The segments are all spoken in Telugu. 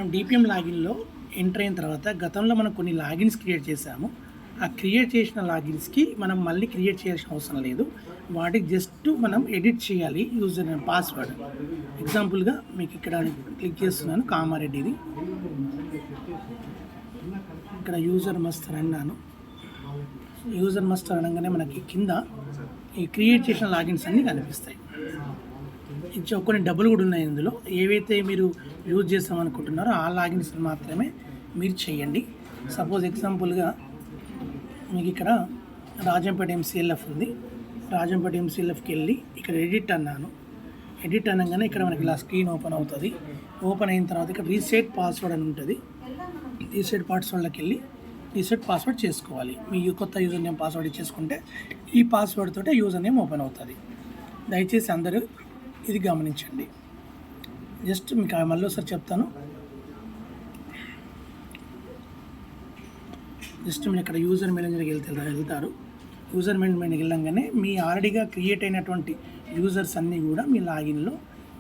మనం డిపిఎం లాగిన్లో ఎంటర్ అయిన తర్వాత గతంలో మనం కొన్ని లాగిన్స్ క్రియేట్ చేసాము. ఆ క్రియేట్ చేసిన లాగిన్స్కి మనం మళ్ళీ క్రియేట్ చేయాల్సిన అవసరం లేదు. వాటికి జస్ట్ మనం ఎడిట్ చేయాలి యూజర్ నేమ్ పాస్వర్డ్. ఎగ్జాంపుల్గా మీకు ఇక్కడ క్లిక్ చేస్తున్నాను, కామారెడ్డిది. ఇక్కడ యూజర్ మస్టర్ అన్నాను. యూజర్ మస్టర్ అనగానే మనకి కింద ఈ క్రియేట్ చేసిన లాగిన్స్ అన్నీ కనిపిస్తాయి. కొన్ని డబ్బులు కూడా ఉన్నాయి ఇందులో. ఏవైతే మీరు యూజ్ చేస్తామనుకుంటున్నారో ఆ లాగిన్స్ మాత్రమే మీరు చేయండి. సపోజ్ ఎగ్జాంపుల్గా మీకు ఇక్కడ రాజంపేట ఎంసీఎల్ఎఫ్ ఉంది. రాజంపేట ఎంసీఎల్ఎఫ్కి వెళ్ళి ఇక్కడ ఎడిట్ అన్నాను. ఎడిట్ అనగానే ఇక్కడ మనకి ఇలా స్క్రీన్ ఓపెన్ అవుతుంది. ఓపెన్ అయిన తర్వాత ఇక్కడ రీసెట్ పాస్వర్డ్ అని ఉంటుంది. రీసెట్ పాస్వర్డ్లోకి వెళ్ళి రీసెట్ పాస్వర్డ్ చేసుకోవాలి. మీ కొత్త యూజర్ నేమ్ పాస్వర్డ్ ఇచ్చేసుకుంటే ఈ పాస్వర్డ్ తోటే యూజర్ నేమ్ ఓపెన్ అవుతుంది. దయచేసి అందరూ ఇది గమనించండి. జస్ట్ మీకు మళ్ళీ ఒకసారి చెప్తాను. జస్ట్ మీరు ఇక్కడ యూజర్ మేనేజర్కి వెళ్తారు. యూజర్ మేనేజర్కి వెళ్ళంగానే మీ ఆల్రెడీగా క్రియేట్ అయినటువంటి యూజర్స్ అన్నీ కూడా మీ లాగిన్లో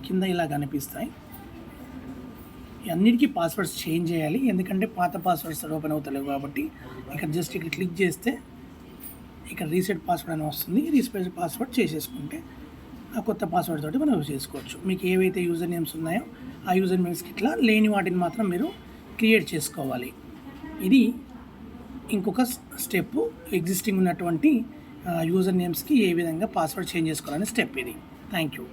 కింద ఇలా కనిపిస్తాయి. అన్నిటికీ పాస్వర్డ్స్ చేంజ్ చేయాలి, ఎందుకంటే పాత పాస్వర్డ్స్ ఓపెన్ అవుతలేవు కాబట్టి. ఇక్కడ జస్ట్ ఇక్కడ క్లిక్ చేస్తే ఇక్కడ రీసెట్ పాస్వర్డ్ అని వస్తుంది. రీసెట్ పాస్వర్డ్ చేసేసుకుంటే ఆ కొత్త పాస్వర్డ్ తోటి మనం యూజ్ చేసుకోవచ్చు. మీకు ఏవైతే యూజర్ నేమ్స్ ఉన్నాయో ఆ యూజర్ నేమ్స్కి ఇట్లా లేని వాటిని మాత్రం మీరు క్రియేట్ చేసుకోవాలి. ఇది ఇంకొక స్టెప్. ఎగ్జిస్టింగ్ ఉన్నటువంటి యూజర్ నేమ్స్కి ఏ విధంగా పాస్వర్డ్ చేంజ్ చేసుకోవాలనే స్టెప్ ఇది. Thank you.